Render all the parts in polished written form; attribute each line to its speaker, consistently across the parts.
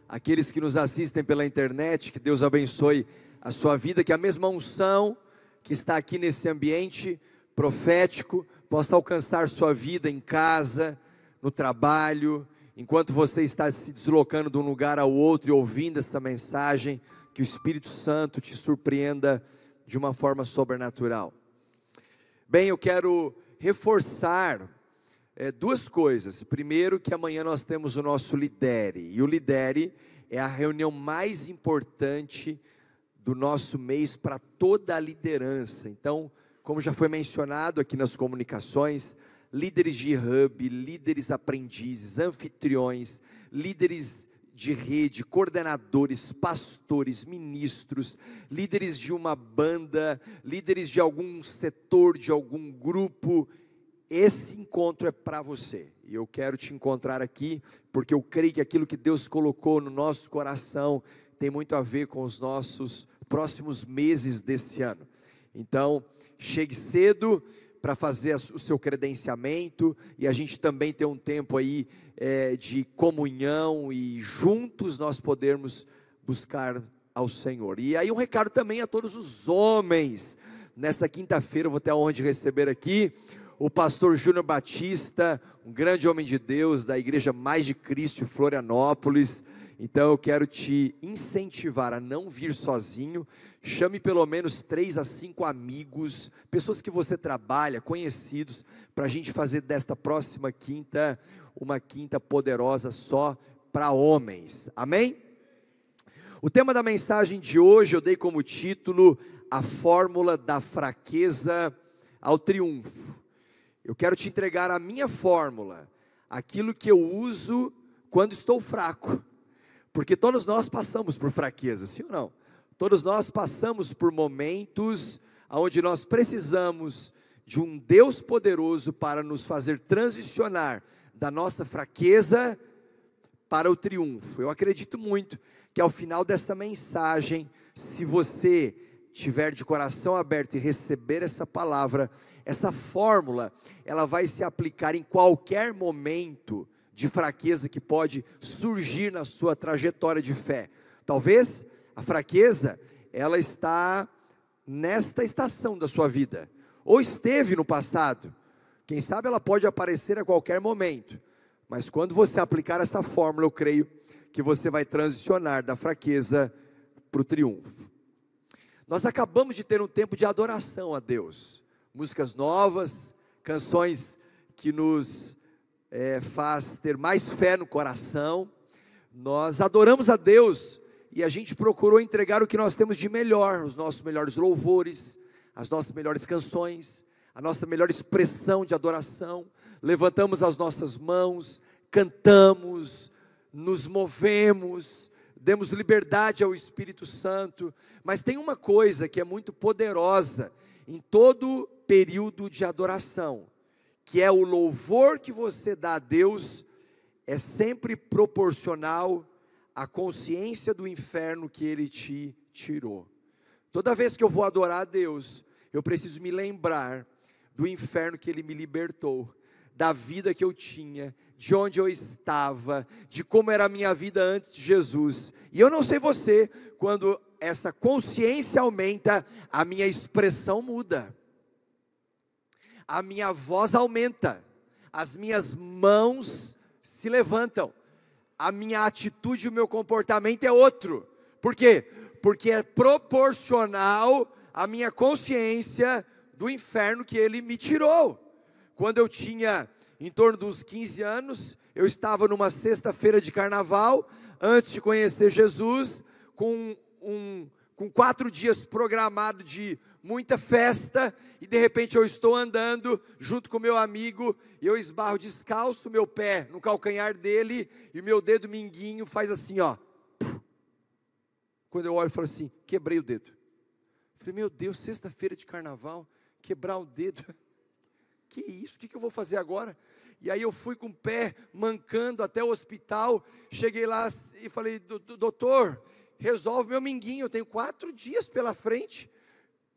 Speaker 1: aqueles que nos assistem pela internet, que Deus abençoe a sua vida, que a mesma unção que está aqui nesse ambiente profético possa alcançar sua vida em casa, no trabalho, enquanto você está se deslocando de um lugar ao outro e ouvindo essa mensagem, que o Espírito Santo te surpreenda de uma forma sobrenatural. Bem, eu quero reforçar duas coisas. Primeiro, que amanhã nós temos o nosso Lidere, e o Lidere é a reunião mais importante do nosso mês para toda a liderança. Então, como já foi mencionado aqui nas comunicações, líderes de hub, líderes aprendizes, anfitriões, líderes de rede, coordenadores, pastores, ministros, líderes de uma banda, líderes de algum setor, de algum grupo. Esse encontro é para você, e eu quero te encontrar aqui, porque eu creio que aquilo que Deus colocou no nosso coração tem muito a ver com os nossos próximos meses desse ano. Então, chegue cedo para fazer o seu credenciamento, e a gente também tem um tempo aí de comunhão, e juntos nós podermos buscar ao Senhor. E aí um recado também a todos os homens. Nesta quinta-feira eu vou ter a honra de receber aqui o pastor Júnior Batista, um grande homem de Deus da Igreja Mais de Cristo em Florianópolis. Então eu quero te incentivar a não vir sozinho. Chame pelo menos 3 a 5 amigos, pessoas que você trabalha, conhecidos, para a gente fazer desta próxima quinta uma quinta poderosa só para homens, amém? O tema da mensagem de hoje eu dei como título: a fórmula da fraqueza ao triunfo. Eu quero te entregar a minha fórmula, aquilo que eu uso quando estou fraco, porque todos nós passamos por fraquezas, sim ou não? Todos nós passamos por momentos onde nós precisamos de um Deus poderoso para nos fazer transicionar da nossa fraqueza para o triunfo. Eu acredito muito que ao final dessa mensagem, se você tiver de coração aberto e receber essa palavra, essa fórmula, ela vai se aplicar em qualquer momento de fraqueza que pode surgir na sua trajetória de fé. Talvez a fraqueza, ela está nesta estação da sua vida, ou esteve no passado. Quem sabe ela pode aparecer a qualquer momento, mas quando você aplicar essa fórmula, eu creio que você vai transicionar da fraqueza para o triunfo. Nós acabamos de ter um tempo de adoração a Deus, músicas novas, canções que nos faz ter mais fé no coração. Nós adoramos a Deus e a gente procurou entregar o que nós temos de melhor, os nossos melhores louvores, as nossas melhores canções, a nossa melhor expressão de adoração. Levantamos as nossas mãos, cantamos, nos movemos, demos liberdade ao Espírito Santo. Mas tem uma coisa que é muito poderosa em todo período de adoração, que é o louvor que você dá a Deus, é sempre proporcional à consciência do inferno que Ele te tirou. Toda vez que eu vou adorar a Deus, eu preciso me lembrar do inferno que Ele me libertou, da vida que eu tinha, de onde eu estava, de como era a minha vida antes de Jesus. E eu não sei você, quando essa consciência aumenta, a minha expressão muda, a minha voz aumenta, as minhas mãos se levantam, a minha atitude e o meu comportamento é outro. Por quê? Porque é proporcional à minha consciência do inferno que Ele me tirou. Quando eu tinha em torno dos 15 anos, eu estava numa sexta-feira de carnaval, antes de conhecer Jesus, com 4 dias programado de muita festa, e de repente eu estou andando junto com meu amigo, e eu esbarro descalço meu pé no calcanhar dele, e o meu dedo minguinho faz assim, ó. Quando eu olho, eu falo assim, quebrei o dedo. Falei, meu Deus, sexta-feira de carnaval, quebrar o dedo, que isso, o que eu vou fazer agora? E aí eu fui com o pé mancando até o hospital, cheguei lá e falei, doutor, resolve meu minguinho, eu tenho 4 dias pela frente,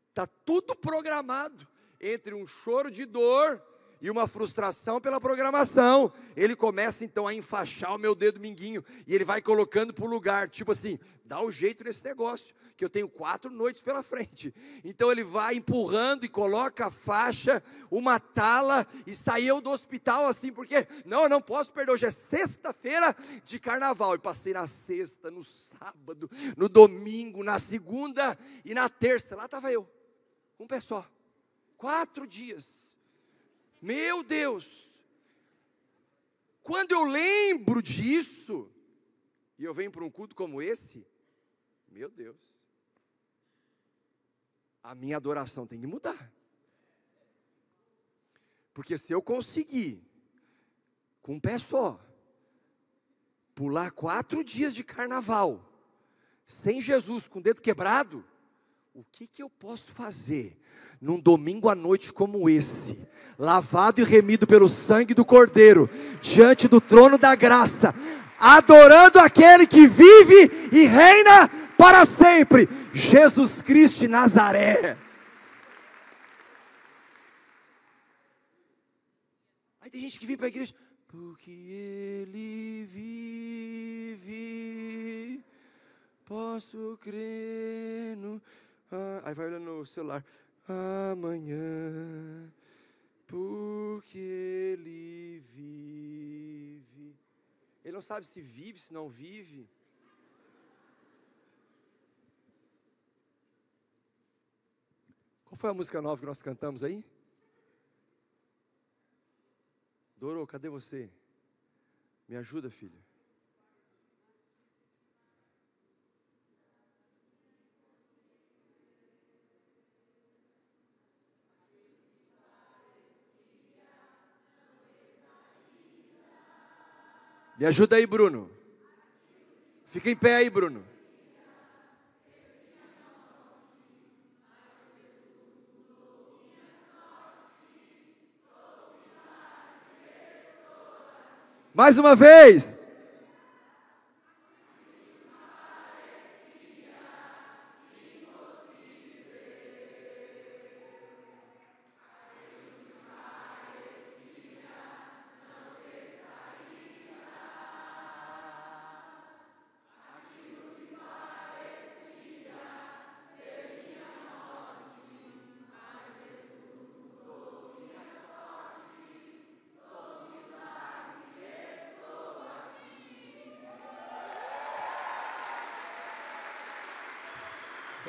Speaker 1: está tudo programado, entre um choro de dor e uma frustração pela programação. Ele começa então a enfaixar o meu dedo mindinho, e ele vai colocando para o lugar, tipo assim, dá um jeito nesse negócio, que eu tenho 4 noites pela frente. Então ele vai empurrando e coloca a faixa, uma tala, e saiu do hospital assim, porque, não, eu não posso perder, hoje é sexta-feira de carnaval, e passei na sexta, no sábado, no domingo, na segunda e na terça, lá estava eu, um pé só, 4 dias, meu Deus, quando eu lembro disso, e eu venho para um culto como esse, meu Deus, a minha adoração tem que mudar, porque se eu conseguir, com um pé só, pular 4 dias de carnaval, sem Jesus, com o dedo quebrado, o que eu posso fazer num domingo à noite como esse, lavado e remido pelo sangue do Cordeiro, diante do trono da graça, adorando aquele que vive e reina para sempre, Jesus Cristo de Nazaré. Aí tem gente que vem para a igreja, porque Ele vive, posso crer no... aí vai olhando no celular, amanhã, porque Ele vive. Ele não sabe se vive, se não vive. Qual foi a música nova que nós cantamos aí? Dorô, cadê você? Me ajuda, filho. Me ajuda aí, Bruno. Fica em pé aí, Bruno. Mais uma vez.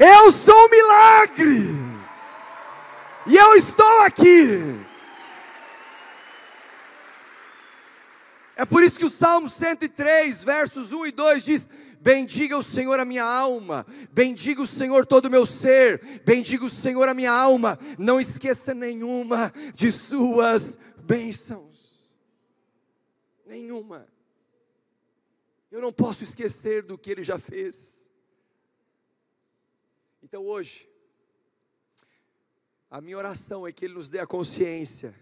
Speaker 1: Eu sou um milagre, e eu estou aqui. É por isso que o Salmo 103, versos 1 e 2 diz: bendiga o Senhor a minha alma, bendiga o Senhor todo o meu ser, bendiga o Senhor a minha alma, não esqueça nenhuma de suas bênçãos, nenhuma. Eu não posso esquecer do que Ele já fez. Então hoje, a minha oração é que Ele nos dê a consciência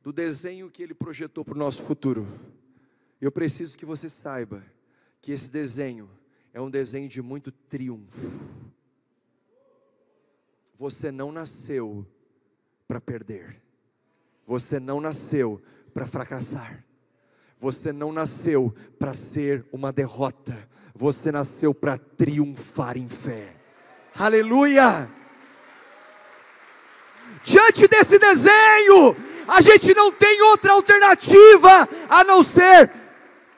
Speaker 1: do desenho que Ele projetou para o nosso futuro. Eu preciso que você saiba que esse desenho é um desenho de muito triunfo. Você não nasceu para perder. Você não nasceu para fracassar. Você não nasceu para ser uma derrota. Você nasceu para triunfar em fé. Aleluia! Diante desse desenho, a gente não tem outra alternativa a não ser: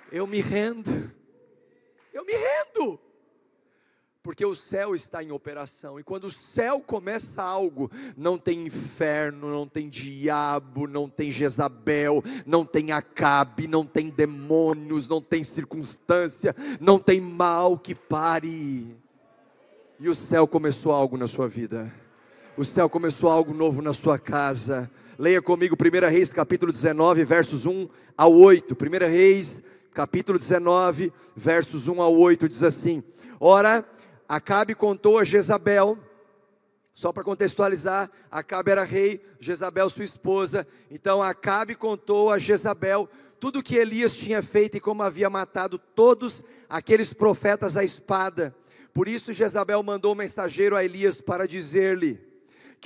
Speaker 1: eu me rendo. Eu me rendo. Porque o céu está em operação, e quando o céu começa algo, não tem inferno, não tem diabo, não tem Jezabel, não tem Acabe, não tem demônios, não tem circunstância, não tem mal que pare. E o céu começou algo na sua vida, o céu começou algo novo na sua casa. Leia comigo 1 Reis capítulo 19, versos 1 ao 8, 1 Reis capítulo 19, versos 1 ao 8, diz assim: ora, Acabe contou a Jezabel, só para contextualizar, Acabe era rei, Jezabel sua esposa. Então Acabe contou a Jezabel tudo o que Elias tinha feito e como havia matado todos aqueles profetas à espada. Por isso Jezabel mandou um mensageiro a Elias para dizer-lhe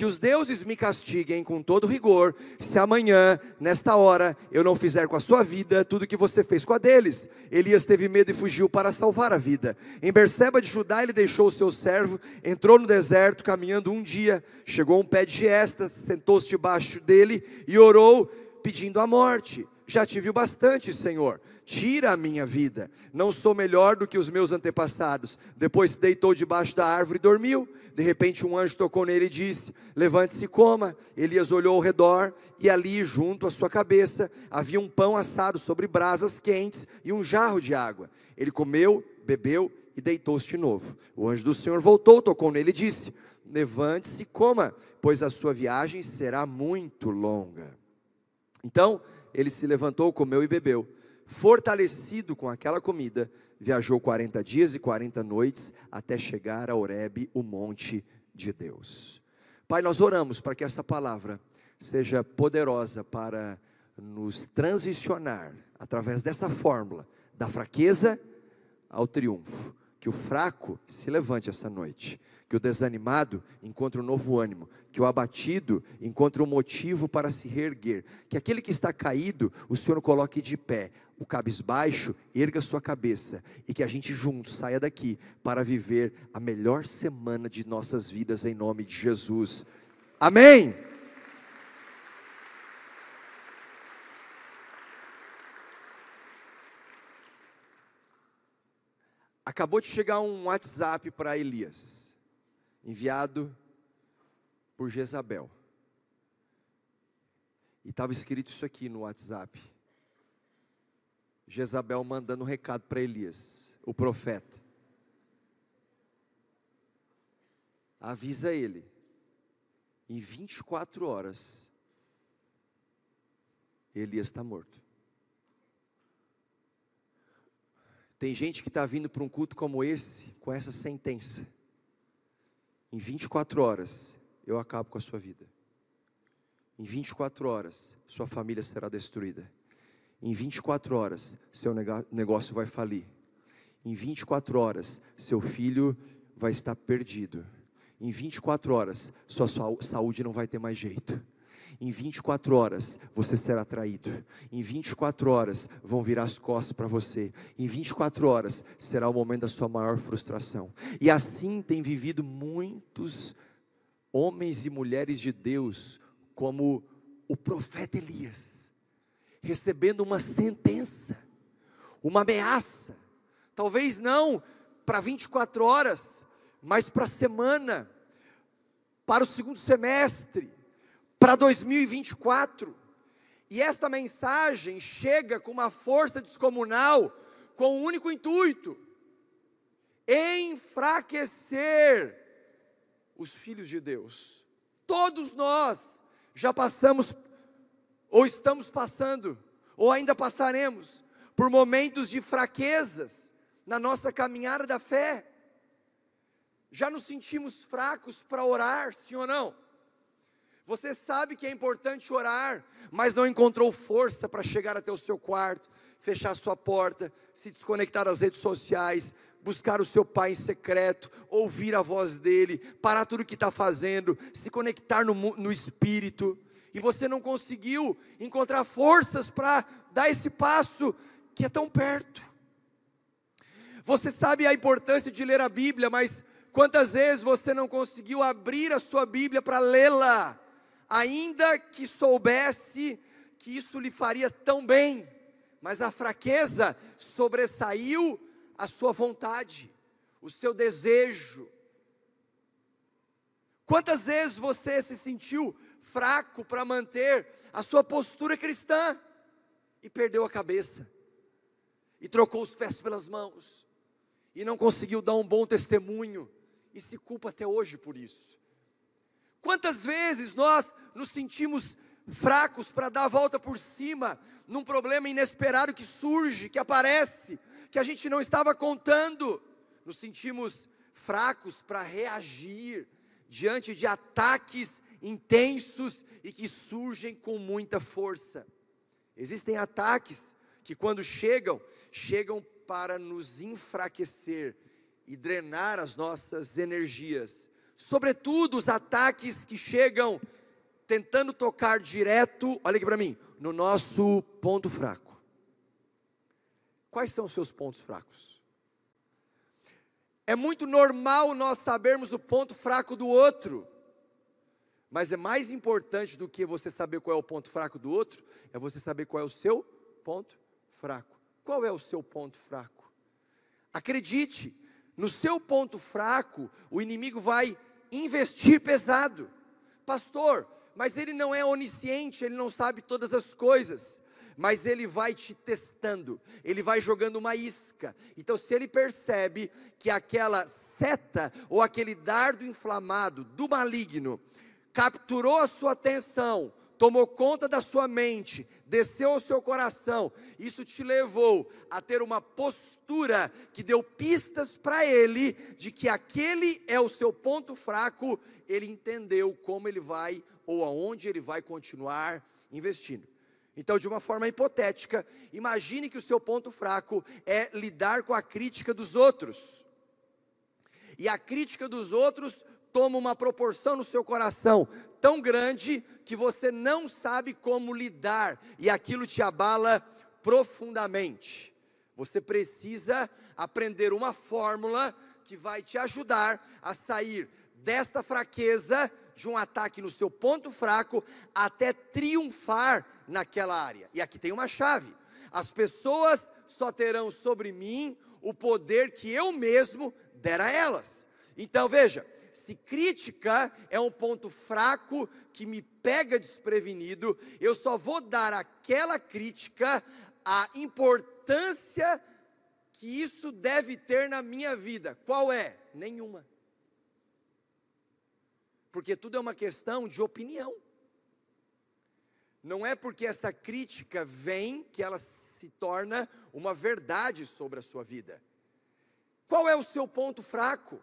Speaker 1: que os deuses me castiguem com todo rigor, se amanhã, nesta hora, eu não fizer com a sua vida tudo o que você fez com a deles. Elias teve medo e fugiu para salvar a vida. Em Berseba de Judá ele deixou o seu servo, entrou no deserto, caminhando um dia, chegou a um pé de giesta, sentou-se debaixo dele e orou, pedindo a morte. Já tive o bastante, Senhor, tira a minha vida, não sou melhor do que os meus antepassados. Depois se deitou debaixo da árvore e dormiu. De repente um anjo tocou nele e disse: levante-se e coma. Elias olhou ao redor, e ali junto à sua cabeça havia um pão assado sobre brasas quentes e um jarro de água. Ele comeu, bebeu e deitou-se de novo. O anjo do Senhor voltou, tocou nele e disse: levante-se e coma, pois a sua viagem será muito longa. Então ele se levantou, comeu e bebeu. Fortalecido com aquela comida, viajou 40 dias e 40 noites, até chegar a Horebe, o monte de Deus. Pai, nós oramos para que essa palavra seja poderosa para nos transicionar, através dessa fórmula, da fraqueza ao triunfo. Que o fraco se levante essa noite, que o desanimado encontre um novo ânimo, que o abatido encontre um motivo para se reerguer, que aquele que está caído, o Senhor o coloque de pé, o cabisbaixo erga sua cabeça, e que a gente juntos saia daqui para viver a melhor semana de nossas vidas, em nome de Jesus, amém. Acabou de chegar um WhatsApp para Elias, enviado por Jezabel, e estava escrito isso aqui no WhatsApp: Jezabel mandando um recado para Elias, o profeta: avisa ele, em 24 horas, Elias está morto. Tem gente que está vindo para um culto como esse, com essa sentença: em 24 horas, eu acabo com a sua vida. Em 24 horas, sua família será destruída. Em 24 horas, seu negócio vai falir. Em 24 horas, seu filho vai estar perdido. Em 24 horas, sua saúde não vai ter mais jeito. Em 24 horas, você será traído. Em 24 horas, vão virar as costas para você. Em 24 horas, será o momento da sua maior frustração. E assim tem vivido muitos homens e mulheres de Deus, como o profeta Elias, recebendo uma sentença, uma ameaça, talvez não para 24 horas, mas para a semana, para o segundo semestre, para 2024, e esta mensagem chega com uma força descomunal, com um único intuito: enfraquecer os filhos de Deus. Todos nós já passamos, ou estamos passando, ou ainda passaremos, por momentos de fraquezas, na nossa caminhada da fé. Já nos sentimos fracos para orar, sim ou não? Você sabe que é importante orar, mas não encontrou força para chegar até o seu quarto, fechar a sua porta, se desconectar das redes sociais, buscar o seu pai em secreto, ouvir a voz dele, parar tudo o que está fazendo, se conectar no Espírito, e você não conseguiu encontrar forças para dar esse passo que é tão perto. Você sabe a importância de ler a Bíblia, mas quantas vezes você não conseguiu abrir a sua Bíblia para lê-la, ainda que soubesse que isso lhe faria tão bem, mas a fraqueza sobressaiu a sua vontade, o seu desejo. Quantas vezes você se sentiu fraco para manter a sua postura cristã, e perdeu a cabeça, e trocou os pés pelas mãos, e não conseguiu dar um bom testemunho, e se culpa até hoje por isso? Quantas vezes nós nos sentimos fracos para dar a volta por cima, num problema inesperado que surge, que aparece, que a gente não estava contando? Nos sentimos fracos para reagir diante de ataques intensos e que surgem com muita força. Existem ataques que, quando chegam para nos enfraquecer e drenar as nossas energias. sobretudo os ataques que chegam tentando tocar direto, olha aqui para mim, no nosso ponto fraco. Quais são os seus pontos fracos? É muito normal nós sabermos o ponto fraco do outro, mas é mais importante do que você saber qual é o ponto fraco do outro, é você saber qual é o seu ponto fraco. Qual é o seu ponto fraco? Acredite, no seu ponto fraco, o inimigo vai investir pesado. Pastor, mas ele não é onisciente, ele não sabe todas as coisas. Mas ele vai te testando, ele vai jogando uma isca. Então, se ele percebe que aquela seta ou aquele dardo inflamado do maligno capturou a sua atenção, tomou conta da sua mente, desceu ao seu coração, isso te levou a ter uma postura que deu pistas para ele, de que aquele é o seu ponto fraco, ele entendeu como ele vai, ou aonde ele vai continuar investindo. Então, de uma forma hipotética, imagine que o seu ponto fraco é lidar com a crítica dos outros, e a crítica dos outros toma uma proporção no seu coração tão grande, que você não sabe como lidar, e aquilo te abala profundamente. Você precisa aprender uma fórmula que vai te ajudar a sair desta fraqueza, de um ataque no seu ponto fraco, até triunfar naquela área. E aqui tem uma chave: as pessoas só terão sobre mim o poder que eu mesmo der a elas. Então veja, se crítica é um ponto fraco que me pega desprevenido, eu só vou dar àquela crítica a importância que isso deve ter na minha vida. Qual é? Nenhuma. Porque tudo é uma questão de opinião. Não é porque essa crítica vem que ela se torna uma verdade sobre a sua vida. Qual é o seu ponto fraco?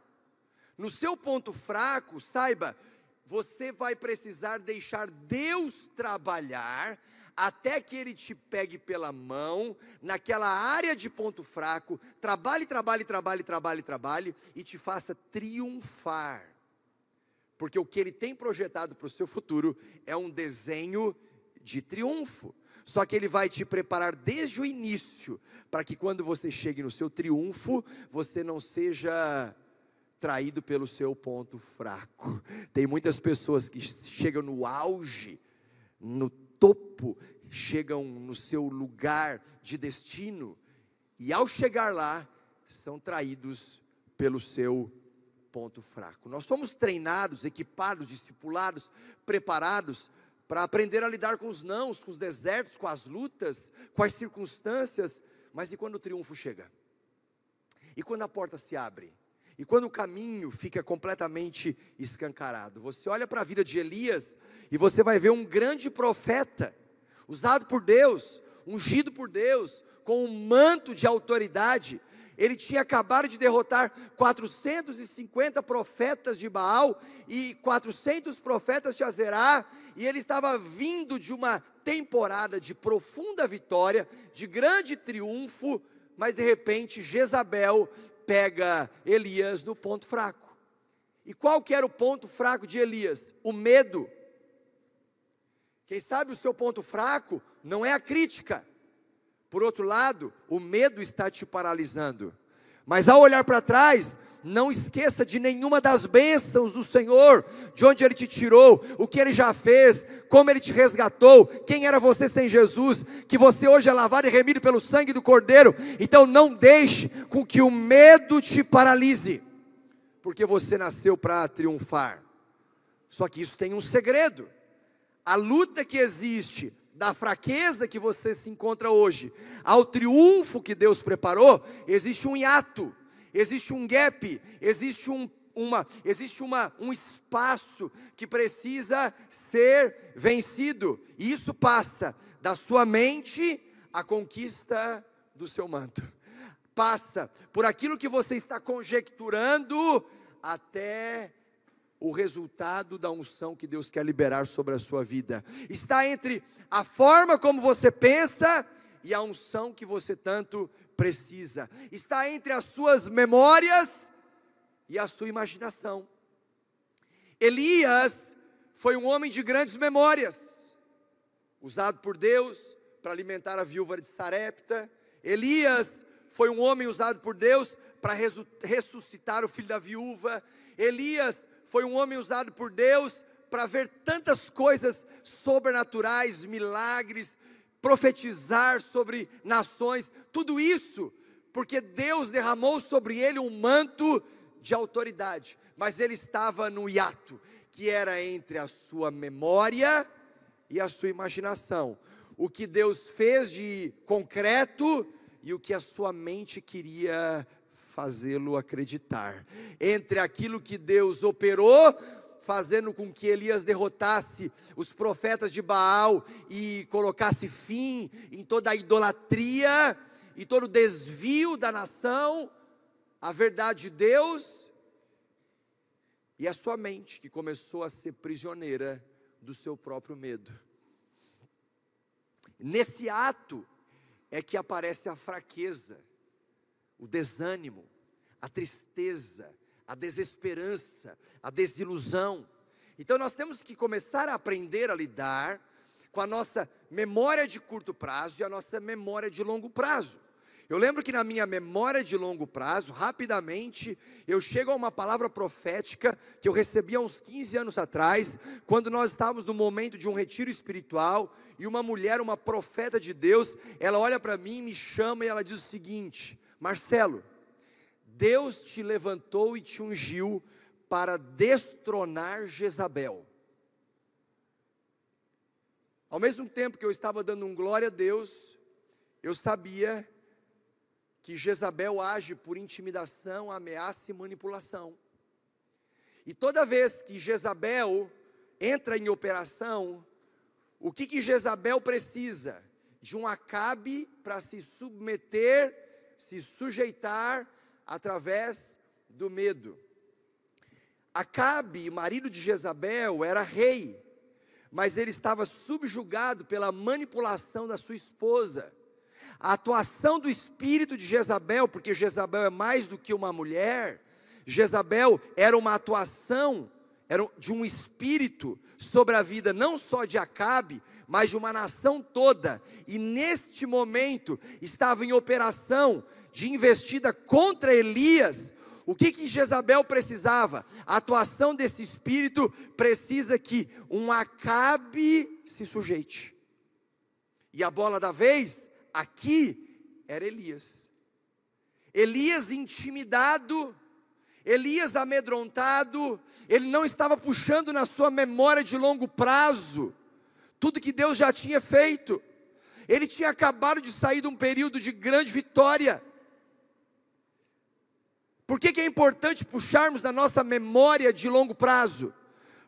Speaker 1: No seu ponto fraco, saiba, você vai precisar deixar Deus trabalhar até que Ele te pegue pela mão, naquela área de ponto fraco, trabalhe e te faça triunfar. Porque o que Ele tem projetado para o seu futuro é um desenho de triunfo. Só que Ele vai te preparar desde o início, para que quando você chegue no seu triunfo, você não seja traído pelo seu ponto fraco. Tem muitas pessoas que chegam no auge, no topo, chegam no seu lugar de destino, e ao chegar lá, são traídos pelo seu ponto fraco. Nós somos treinados, equipados, discipulados, preparados para aprender a lidar com os nãos, com os desertos, com as lutas, com as circunstâncias. Mas e quando o triunfo chega? E quando a porta se abre? E quando o caminho fica completamente escancarado? Você olha para a vida de Elias e você vai ver um grande profeta, usado por Deus, ungido por Deus, com um manto de autoridade. Ele tinha acabado de derrotar 450 profetas de Baal e 400 profetas de Azerá, e ele estava vindo de uma temporada de profunda vitória, de grande triunfo, mas de repente Jezabel pega Elias no ponto fraco. E qual que era o ponto fraco de Elias? O medo. Quem sabe o seu ponto fraco não é a crítica. Por outro lado, o medo está te paralisando. Mas ao olhar para trás, não esqueça de nenhuma das bênçãos do Senhor, de onde Ele te tirou, o que Ele já fez, como Ele te resgatou, quem era você sem Jesus, que você hoje é lavado e remido pelo sangue do Cordeiro. Então não deixe com que o medo te paralise, porque você nasceu para triunfar. Só que isso tem um segredo: a luta que existe da fraqueza que você se encontra hoje, ao triunfo que Deus preparou, existe um hiato, existe um gap, existe um espaço que precisa ser vencido, e isso passa da sua mente à conquista do seu manto, passa por aquilo que você está conjecturando, até o resultado da unção que Deus quer liberar sobre a sua vida. Está entre a forma como você pensa e a unção que você tanto precisa. Está entre as suas memórias e a sua imaginação. Elias foi um homem de grandes memórias, usado por Deus para alimentar a viúva de Sarepta. Elias foi um homem usado por Deus para ressuscitar o filho da viúva. Elias foi um homem usado por Deus para ver tantas coisas sobrenaturais, milagres, profetizar sobre nações, tudo isso porque Deus derramou sobre ele um manto de autoridade, mas ele estava no hiato, que era entre a sua memória e a sua imaginação, o que Deus fez de concreto e o que a sua mente queria fazê-lo acreditar, entre aquilo que Deus operou, fazendo com que Elias derrotasse os profetas de Baal e colocasse fim em toda a idolatria e todo o desvio da nação, a verdade de Deus, e a sua mente que começou a ser prisioneira do seu próprio medo. Nesse ato é que aparece a fraqueza, o desânimo, a tristeza, a desesperança, a desilusão. Então nós temos que começar a aprender a lidar com a nossa memória de curto prazo e a nossa memória de longo prazo. Eu lembro que na minha memória de longo prazo, rapidamente, eu chego a uma palavra profética que eu recebi há uns 15 anos atrás, quando nós estávamos no momento de um retiro espiritual, e uma mulher, uma profeta de Deus, ela olha para mim, me chama e ela diz o seguinte: Marcelo, Deus te levantou e te ungiu para destronar Jezabel. Ao mesmo tempo que eu estava dando um glória a Deus, eu sabia que Jezabel age por intimidação, ameaça e manipulação. E toda vez que Jezabel entra em operação, o que Jezabel precisa? De um Acabe para se submeter, se sujeitar através do medo. Acabe, marido de Jezabel, era rei, mas ele estava subjugado pela manipulação da sua esposa. A atuação do espírito de Jezabel, porque Jezabel é mais do que uma mulher, Jezabel era uma atuação, era de um espírito sobre a vida não só de Acabe, mas de uma nação toda, e neste momento estava em operação de investida contra Elias. O que Jezabel precisava? A atuação desse espírito precisa que um Acabe se sujeite, e a bola da vez aqui era Elias. Elias intimidado, Elias amedrontado, ele não estava puxando na sua memória de longo prazo tudo que Deus já tinha feito. Ele tinha acabado de sair de um período de grande vitória. Por que é importante puxarmos na nossa memória de longo prazo?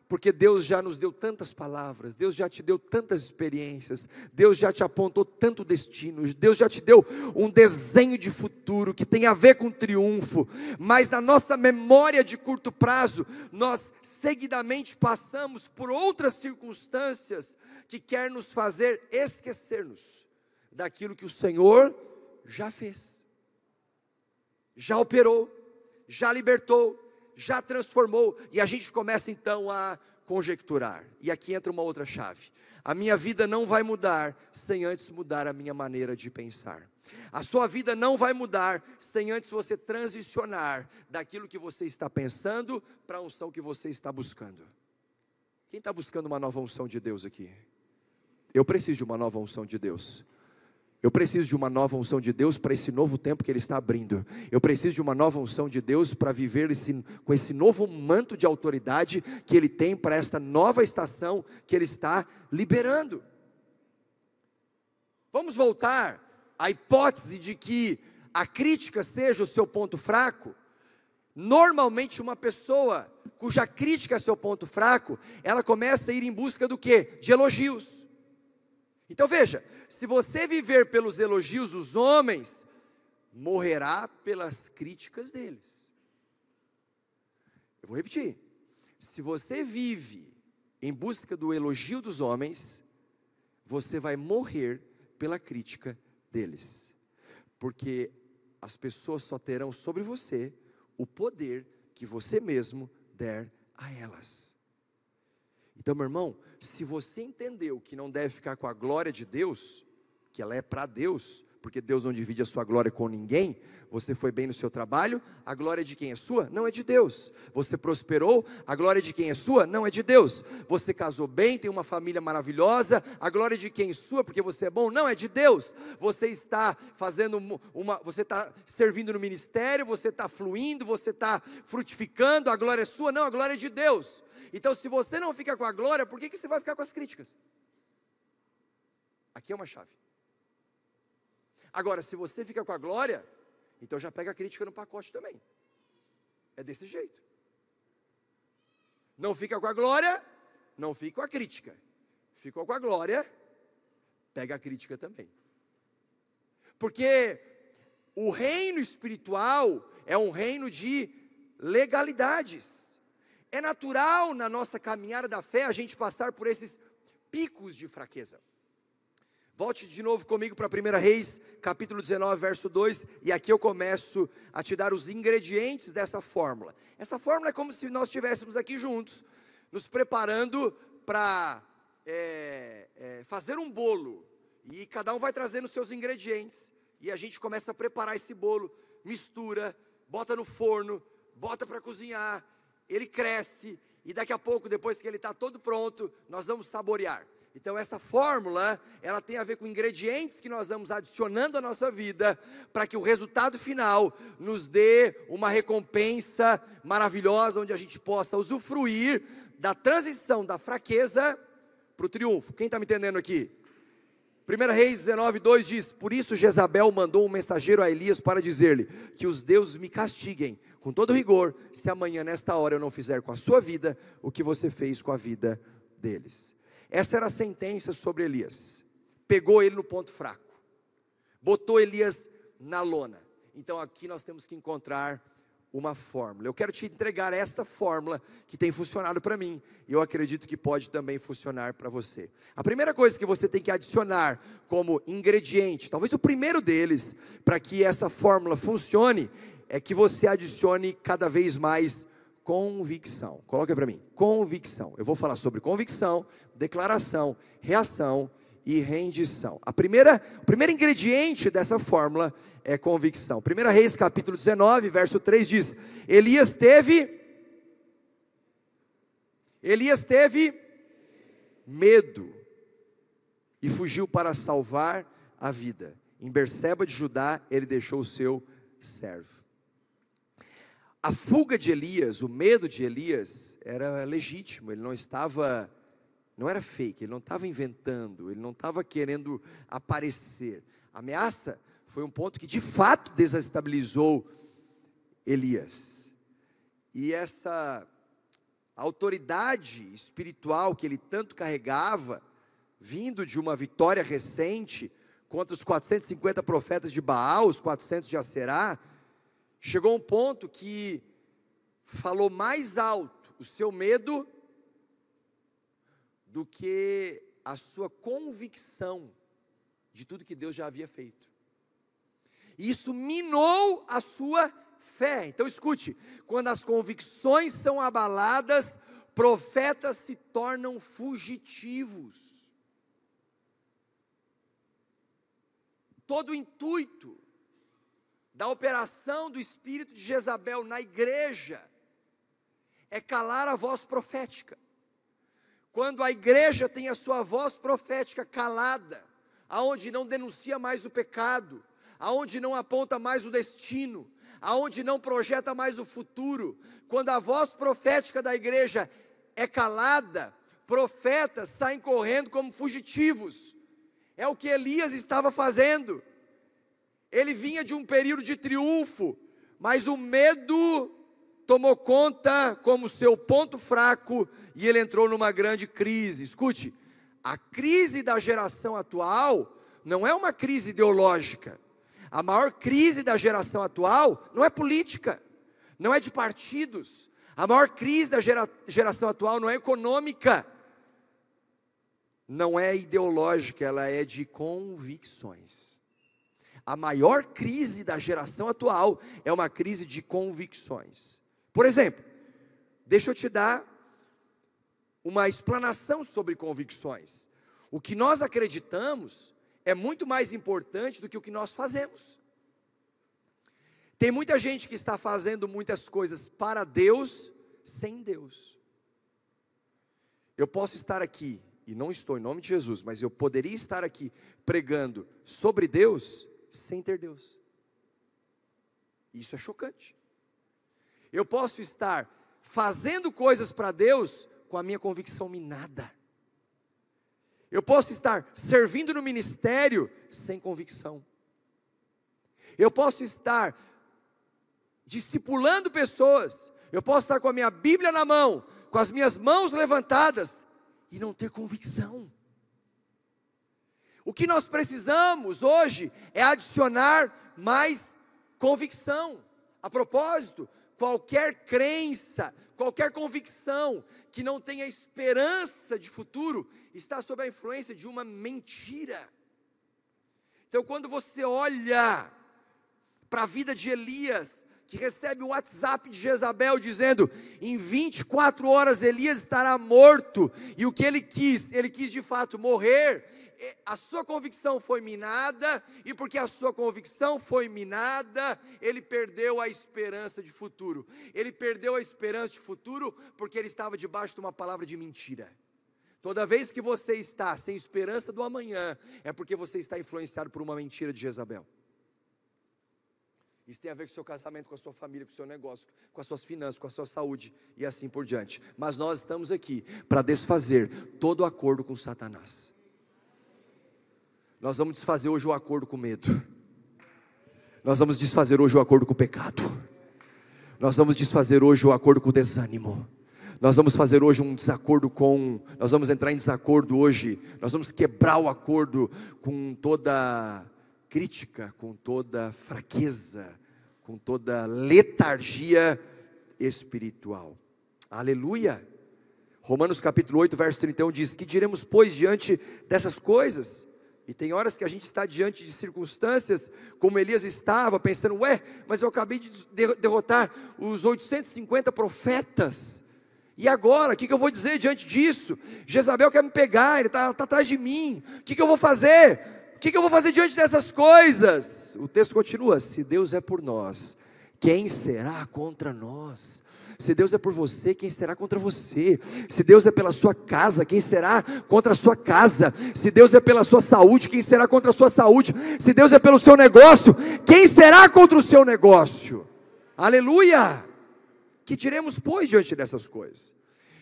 Speaker 1: Porque Deus já nos deu tantas palavras, Deus já te deu tantas experiências, Deus já te apontou tanto destino, Deus já te deu um desenho de futuro que tem a ver com triunfo, mas na nossa memória de curto prazo, nós seguidamente passamos por outras circunstâncias que quer nos fazer esquecermos daquilo que o Senhor já fez, já operou, já libertou, já transformou, e a gente começa então a conjecturar, e aqui entra uma outra chave: a minha vida não vai mudar sem antes mudar a minha maneira de pensar, a sua vida não vai mudar sem antes você transicionar daquilo que você está pensando para a unção que você está buscando. Quem está buscando uma nova unção de Deus aqui? Eu preciso de uma nova unção de Deus. Eu preciso de uma nova unção de Deus para esse novo tempo que Ele está abrindo. Eu preciso de uma nova unção de Deus para viver com esse novo manto de autoridade que Ele tem para esta nova estação que Ele está liberando. Vamos voltar à hipótese de que a crítica seja o seu ponto fraco. Normalmente uma pessoa cuja crítica é seu ponto fraco, ela começa a ir em busca do quê? De elogios. Então veja, se você viver pelos elogios dos homens, morrerá pelas críticas deles. Eu vou repetir: se você vive em busca do elogio dos homens, você vai morrer pela crítica deles, porque as pessoas só terão sobre você o poder que você mesmo der a elas. Então, meu irmão, se você entendeu que não deve ficar com a glória de Deus, que ela é para Deus, porque Deus não divide a sua glória com ninguém. Você foi bem no seu trabalho, a glória de quem é sua? Não é de Deus. Você prosperou, a glória de quem é sua? Não é de Deus. Você casou bem, tem uma família maravilhosa, a glória de quem é sua, porque você é bom? Não é de Deus. Você está fazendo você está servindo no ministério, você está fluindo, você está frutificando, a glória é sua? Não, a glória é de Deus. Então, se você não fica com a glória, por que você vai ficar com as críticas? Aqui é uma chave. Agora, se você fica com a glória, então já pega a crítica no pacote também. É desse jeito. Não fica com a glória, não fica com a crítica. Ficou com a glória, pega a crítica também. Porque o reino espiritual é um reino de legalidades. É natural na nossa caminhada da fé a gente passar por esses picos de fraqueza. Volte de novo comigo para 1 Reis, capítulo 19, verso 2, e aqui eu começo a te dar os ingredientes dessa fórmula. Essa fórmula é como se nós estivéssemos aqui juntos, nos preparando para fazer um bolo, e cada um vai trazendo os seus ingredientes, e a gente começa a preparar esse bolo, mistura, bota no forno, bota para cozinhar, ele cresce, e daqui a pouco, depois que ele está todo pronto, nós vamos saborear. Então essa fórmula, ela tem a ver com ingredientes que nós vamos adicionando à nossa vida, para que o resultado final nos dê uma recompensa maravilhosa, onde a gente possa usufruir da transição da fraqueza para o triunfo. Quem está me entendendo aqui? 1 Reis 19, 2 diz: por isso Jezabel mandou um mensageiro a Elias para dizer-lhe, que os deuses me castiguem com todo rigor, se amanhã nesta hora eu não fizer com a sua vida, o que você fez com a vida deles. Essa era a sentença sobre Elias. Pegou ele no ponto fraco, botou Elias na lona. Então aqui nós temos que encontrar uma fórmula. Eu quero te entregar essa fórmula que tem funcionado para mim, e eu acredito que pode também funcionar para você. A primeira coisa que você tem que adicionar como ingrediente, talvez o primeiro deles, para que essa fórmula funcione, é que você adicione cada vez mais convicção. Coloca para mim, convicção. Eu vou falar sobre convicção, declaração, reação e rendição. O primeiro ingrediente dessa fórmula é convicção. 1 Reis capítulo 19, verso 3 diz: Elias teve medo e fugiu para salvar a vida. Em Berseba de Judá, ele deixou o seu servo. A fuga de Elias, o medo de Elias era legítimo, ele não era fake, ele não estava inventando, ele não estava querendo aparecer. A ameaça foi um ponto que de fato desestabilizou Elias. E essa autoridade espiritual que ele tanto carregava, vindo de uma vitória recente contra os 450 profetas de Baal, os 400 de Aserá, chegou a um ponto que falou mais alto o seu medo do que a sua convicção de tudo que Deus já havia feito. E isso minou a sua fé. Então escute, quando as convicções são abaladas, profetas se tornam fugitivos. Todo o intuito da operação do espírito de Jezabel na igreja é calar a voz profética. Quando a igreja tem a sua voz profética calada, aonde não denuncia mais o pecado, aonde não aponta mais o destino, aonde não projeta mais o futuro, quando a voz profética da igreja é calada, profetas saem correndo como fugitivos. É o que Elias estava fazendo. Ele vinha de um período de triunfo, mas o medo tomou conta como seu ponto fraco, e ele entrou numa grande crise. Escute, a crise da geração atual não é uma crise ideológica. A maior crise da geração atual não é política, não é de partidos. A maior crise da geração atual não é econômica, não é ideológica, ela é de convicções. A maior crise da geração atual é uma crise de convicções. Por exemplo, deixa eu te dar uma explanação sobre convicções. O que nós acreditamos é muito mais importante do que o que nós fazemos. Tem muita gente que está fazendo muitas coisas para Deus, sem Deus. Eu posso estar aqui, e não estou em nome de Jesus, mas eu poderia estar aqui pregando sobre Deus, sem ter Deus. Isso é chocante. Eu posso estar fazendo coisas para Deus, com a minha convicção minada. Eu posso estar servindo no ministério, sem convicção. Eu posso estar discipulando pessoas, eu posso estar com a minha Bíblia na mão, com as minhas mãos levantadas, e não ter convicção. O que nós precisamos hoje, é adicionar mais convicção. A propósito, qualquer crença, qualquer convicção, que não tenha esperança de futuro, está sob a influência de uma mentira. Então quando você olha para a vida de Elias, que recebe o WhatsApp de Jezabel dizendo, em 24 horas Elias estará morto, e o que ele quis de fato morrer, a sua convicção foi minada, e porque a sua convicção foi minada, ele perdeu a esperança de futuro. Ele perdeu a esperança de futuro, porque ele estava debaixo de uma palavra de mentira. Toda vez que você está sem esperança do amanhã, é porque você está influenciado por uma mentira de Jezabel. Isso tem a ver com o seu casamento, com a sua família, com o seu negócio, com as suas finanças, com a sua saúde e assim por diante. Mas nós estamos aqui para desfazer todo acordo com Satanás. Nós vamos desfazer hoje o acordo com o medo. Nós vamos desfazer hoje o acordo com o pecado. Nós vamos desfazer hoje o acordo com o desânimo. Nós vamos fazer hoje nós vamos entrar em desacordo hoje. Nós vamos quebrar o acordo com toda crítica, com toda fraqueza, com toda letargia espiritual. Aleluia! Romanos capítulo 8, verso 31 diz, que diremos pois diante dessas coisas? E tem horas que a gente está diante de circunstâncias, como Elias estava, pensando, mas eu acabei de derrotar os 850 profetas, e agora, o que eu vou dizer diante disso? Jezabel quer me pegar, ele está atrás de mim, o que eu vou fazer? O que eu vou fazer diante dessas coisas? O texto continua, se Deus é por nós, quem será contra nós? Se Deus é por você, quem será contra você? Se Deus é pela sua casa, quem será contra a sua casa? Se Deus é pela sua saúde, quem será contra a sua saúde? Se Deus é pelo seu negócio, quem será contra o seu negócio? Aleluia! Que diremos pois diante dessas coisas?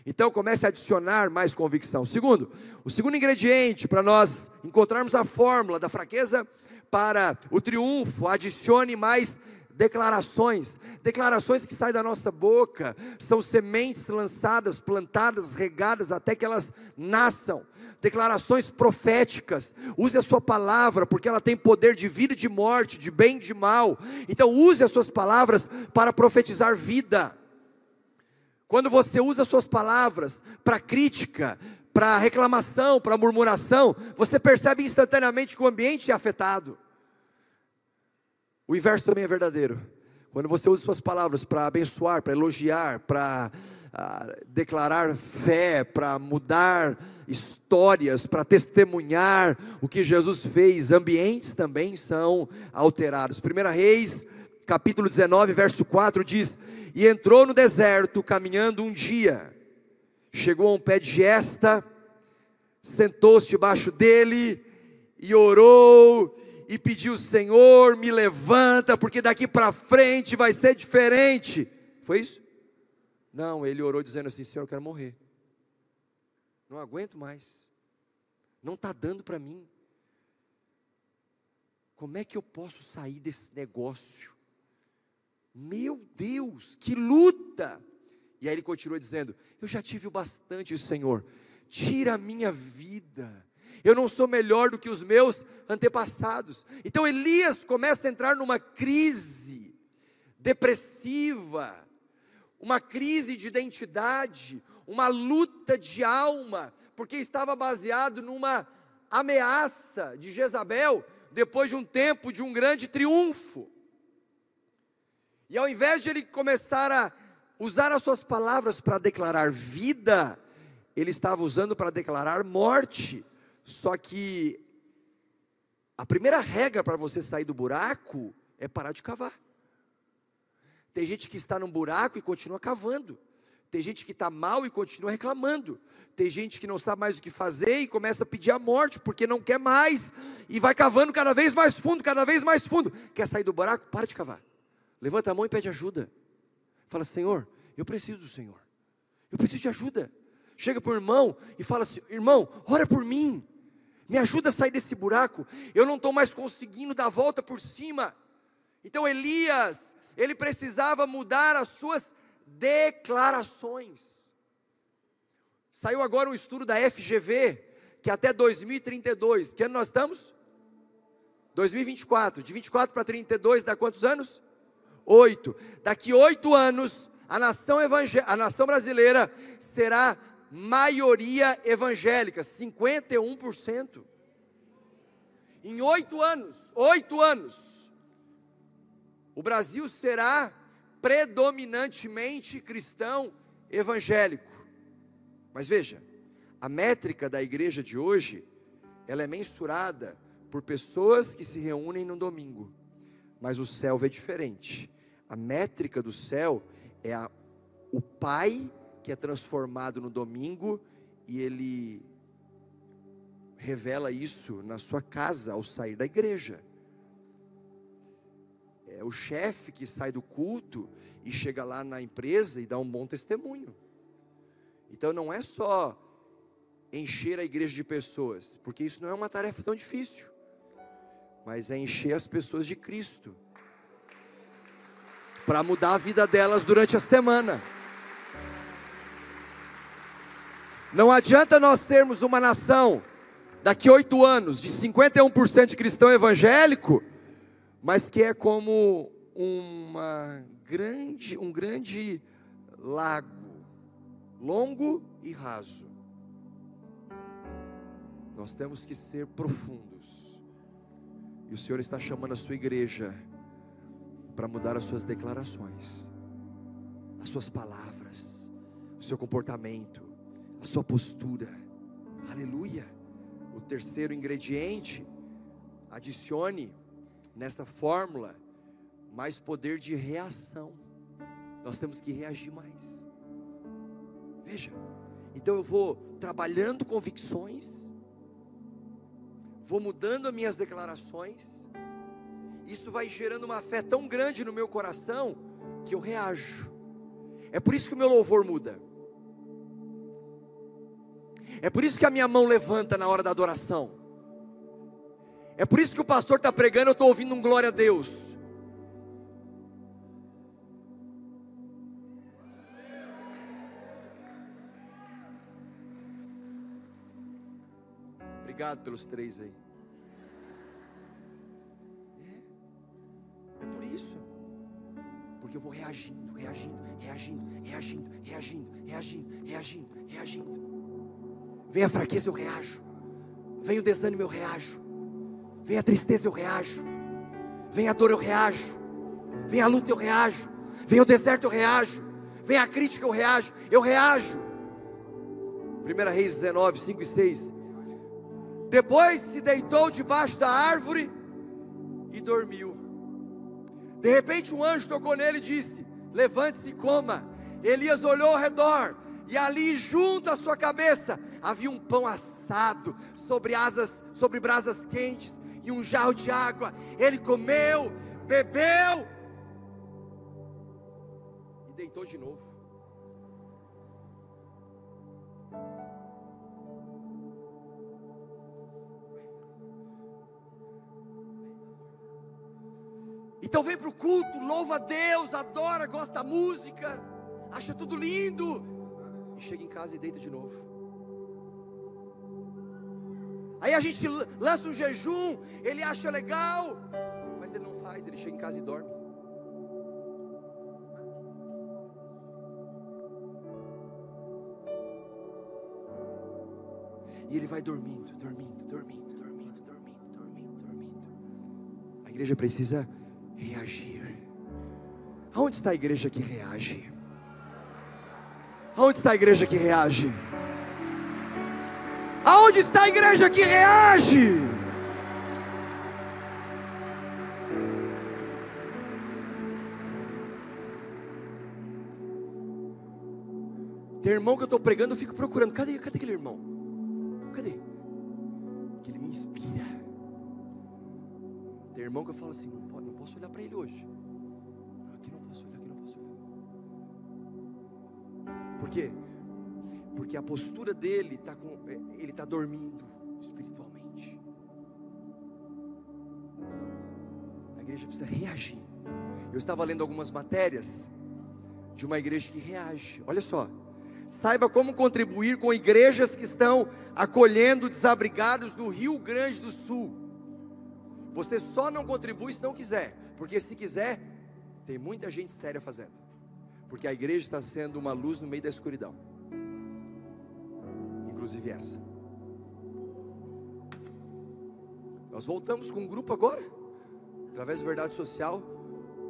Speaker 1: Então comece a adicionar mais convicção. Segundo, o segundo ingrediente para nós encontrarmos a fórmula da fraqueza para o triunfo, adicione mais declarações. Declarações que saem da nossa boca são sementes lançadas, plantadas, regadas até que elas nasçam. Declarações proféticas. Use a sua palavra, porque ela tem poder de vida e de morte, de bem e de mal. Então use as suas palavras para profetizar vida. Quando você usa as suas palavras para crítica, para reclamação, para murmuração, você percebe instantaneamente que o ambiente é afetado. O inverso também é verdadeiro. Quando você usa suas palavras para abençoar, para elogiar, para declarar fé, para mudar histórias, para testemunhar o que Jesus fez, ambientes também são alterados. 1 Reis, capítulo 19, verso 4 diz, e entrou no deserto caminhando um dia, chegou a um pé de gesta, sentou-se debaixo dele, e orou, e pediu, Senhor, me levanta, porque daqui para frente vai ser diferente. Foi isso? Não, ele orou dizendo assim, Senhor, eu quero morrer, não aguento mais, não está dando para mim, como é que eu posso sair desse negócio? Meu Deus, que luta! E aí ele continua dizendo, eu já tive o bastante, Senhor, tira a minha vida, eu não sou melhor do que os meus antepassados. Então Elias começa a entrar numa crise depressiva, uma crise de identidade, uma luta de alma, porque estava baseado numa ameaça de Jezabel, depois de um tempo de um grande triunfo. E ao invés de ele começar a usar as suas palavras para declarar vida, ele estava usando para declarar morte. Só que a primeira regra para você sair do buraco é parar de cavar. Tem gente que está num buraco e continua cavando. Tem gente que está mal e continua reclamando. Tem gente que não sabe mais o que fazer e começa a pedir a morte, porque não quer mais, e vai cavando cada vez mais fundo, cada vez mais fundo. Quer sair do buraco? Para de cavar. Levanta a mão e pede ajuda. Fala: Senhor, eu preciso do Senhor. Eu preciso de ajuda. Chega para o irmão e fala assim: irmão, ora por mim. Me ajuda a sair desse buraco. Eu não estou mais conseguindo dar a volta por cima. Então Elias, ele precisava mudar as suas declarações. Saiu agora um estudo da FGV, que até 2032, que ano nós estamos? 2024, de 24 para 32 dá quantos anos? 8, daqui 8 anos, a nação brasileira será maioria evangélica, 51%, em 8 anos, o Brasil será predominantemente cristão evangélico. Mas veja, a métrica da igreja de hoje, ela é mensurada por pessoas que se reúnem no domingo, mas o céu é diferente. A métrica do céu é o pai que é transformado no domingo, e ele revela isso na sua casa ao sair da igreja. É o chefe que sai do culto e chega lá na empresa e dá um bom testemunho. Então não é só encher a igreja de pessoas, porque isso não é uma tarefa tão difícil, mas é encher as pessoas de Cristo, para mudar a vida delas durante a semana. Não adianta nós sermos uma nação, daqui 8 anos, de 51% de cristão evangélico, mas que é como um grande lago, longo e raso. Nós temos que ser profundos, e o Senhor está chamando a sua igreja para mudar as suas declarações, as suas palavras, o seu comportamento, a sua postura. Aleluia. O terceiro ingrediente: adicione nessa fórmula mais poder de reação. Nós temos que reagir mais. Veja, então eu vou trabalhando convicções, vou mudando as minhas declarações, isso vai gerando uma fé tão grande no meu coração, que eu reajo. É por isso que o meu louvor muda, é por isso que a minha mão levanta na hora da adoração, é por isso que o pastor está pregando, eu estou ouvindo um glória a Deus. Obrigado pelos 3 aí. É por isso. Porque eu vou reagindo. Vem a fraqueza, eu reajo. Vem o desânimo, eu reajo. Vem a tristeza, eu reajo. Vem a dor, eu reajo. Vem a luta, eu reajo. Vem o deserto, eu reajo. Vem a crítica, eu reajo. 1 Reis 19, 5 e 6. Depois se deitou debaixo da árvore e dormiu. De repente um anjo tocou nele e disse: levante-se e coma. Elias olhou ao redor, e ali junto à sua cabeça havia um pão assado sobre brasas quentes, e um jarro de água. Ele comeu, bebeu e deitou de novo. Então vem para o culto, louva a Deus, adora, gosta da música, acha tudo lindo, e chega em casa e deita de novo. Aí a gente lança um jejum, ele acha legal, mas ele não faz, ele chega em casa e dorme. E ele vai dormindo. A igreja precisa reagir. Aonde está a igreja que reage? Aonde está a igreja que reage? Aonde está a igreja que reage? Tem irmão que eu estou pregando, eu fico procurando. Cadê aquele irmão? Cadê? Que ele me inspira. Tem irmão que eu falo assim, não posso olhar para ele hoje. Aqui não posso olhar. Por quê? Porque a postura dele ele está dormindo espiritualmente. A igreja precisa reagir. Eu estava lendo algumas matérias de uma igreja que reage. Olha só. Saiba como contribuir com igrejas que estão acolhendo desabrigados no Rio Grande do Sul. Você só não contribui se não quiser, porque se quiser, tem muita gente séria fazendo. Porque a igreja está sendo uma luz no meio da escuridão. Inclusive essa. Nós voltamos com um grupo agora, através do Verdade Social,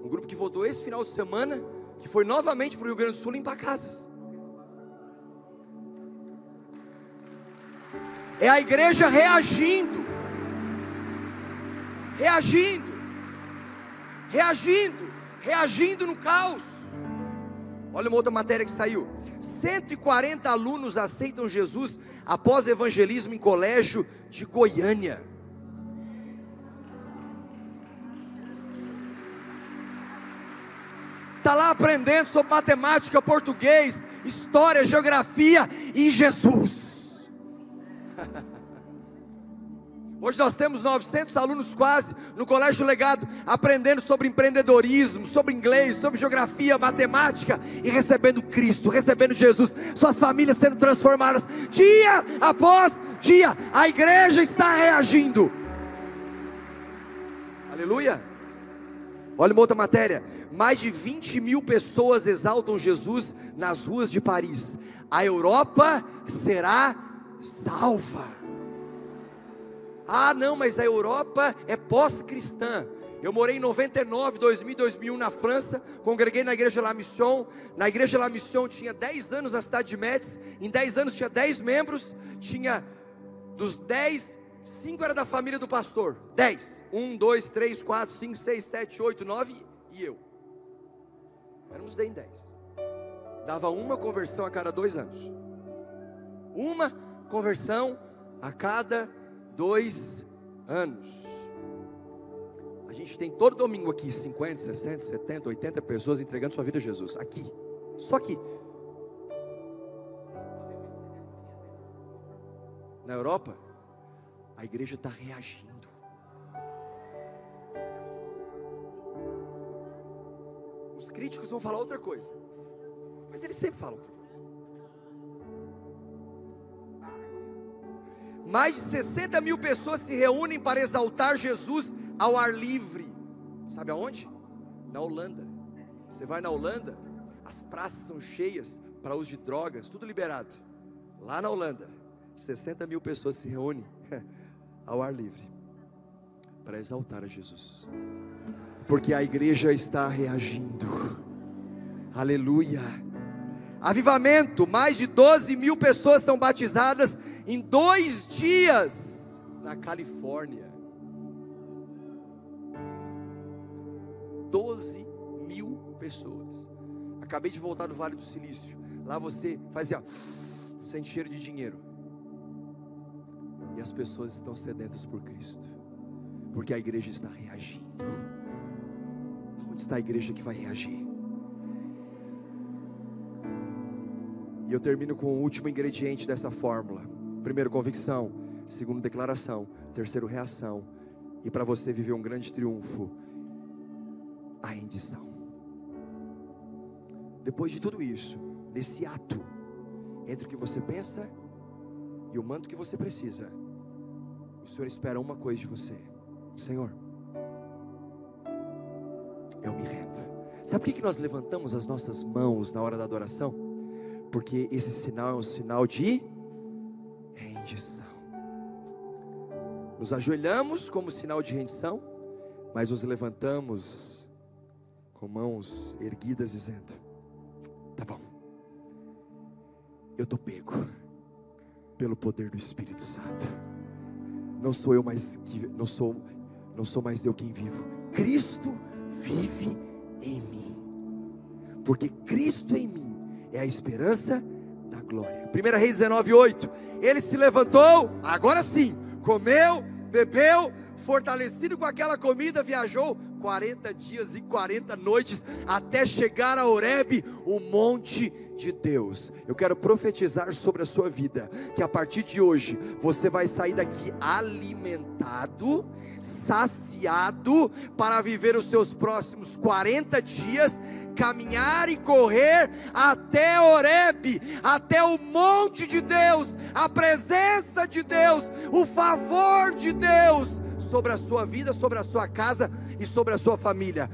Speaker 1: um grupo que voltou esse final de semana, que foi novamente para o Rio Grande do Sul limpar casas. É a igreja reagindo no caos. Olha uma outra matéria que saiu. 140 alunos aceitam Jesus após evangelismo em colégio de Goiânia. Está lá aprendendo sobre matemática, português, história, geografia e Jesus. Hoje nós temos 900 alunos quase no Colégio Legado, aprendendo sobre empreendedorismo, sobre inglês, sobre geografia, matemática, e recebendo Cristo, recebendo Jesus, suas famílias sendo transformadas, dia após dia. A igreja está reagindo. Aleluia. Olha uma outra matéria. Mais de 20 mil pessoas exaltam Jesus nas ruas de Paris. A Europa será salva. Ah, não, mas a Europa é pós-cristã. Eu morei em 99, 2000, 2001 na França, congreguei na igreja La Mission. Na igreja La Mission tinha 10 anos na cidade de Metz. Em 10 anos tinha 10 membros. Tinha dos 10, 5 era da família do pastor. 10, 1, 2, 3, 4, 5, 6, 7, 8, 9 e eu. Éramos 10 em 10. Dava uma conversão a cada 2 anos. Uma conversão a cada 2 anos. A gente tem todo domingo aqui 50, 60, 70, 80 pessoas entregando sua vida a Jesus. Aqui, só aqui. Na Europa, a igreja está reagindo. Os críticos vão falar outra coisa, mas eles sempre falam outra coisa. Mais de 60 mil pessoas se reúnem para exaltar Jesus ao ar livre. Sabe aonde? Na Holanda. Você vai na Holanda, as praças são cheias para uso de drogas, tudo liberado. Lá na Holanda, 60 mil pessoas se reúnem ao ar livre para exaltar a Jesus, porque a igreja está reagindo. Aleluia. Avivamento, mais de 12 mil pessoas são batizadas em 2 dias na Califórnia. 12 mil pessoas. Acabei de voltar do Vale do Silício. Lá você faz assim, ó, sente cheiro de dinheiro. E as pessoas estão sedentas por Cristo, porque a igreja está reagindo. Onde está a igreja que vai reagir? E eu termino com o último ingrediente dessa fórmula. Primeiro, convicção. Segundo, declaração. Terceiro, reação. E para você viver um grande triunfo, a rendição. Depois de tudo isso, nesse ato, entre o que você pensa e o manto que você precisa, o Senhor espera uma coisa de você: Senhor, eu me rendo. Sabe por que nós levantamos as nossas mãos na hora da adoração? Porque esse sinal é um sinal de rendição. Nos ajoelhamos como sinal de rendição, mas nos levantamos com mãos erguidas dizendo: tá bom, eu estou pego, pelo poder do Espírito Santo. Não sou eu mais não sou mais eu quem vivo. Cristo vive em mim. Porque Cristo em mim é a esperança da glória. 1 Reis 19:8. Ele se levantou, agora sim, comeu, bebeu, fortalecido com aquela comida, viajou 40 dias e 40 noites até chegar a Horebe, o monte de Deus. Eu quero profetizar sobre a sua vida, que a partir de hoje, você vai sair daqui alimentado, saciado, para viver os seus próximos 40 dias, caminhar e correr até Horebe, até o monte de Deus, a presença de Deus, o favor de Deus, sobre a sua vida, sobre a sua casa e sobre a sua família.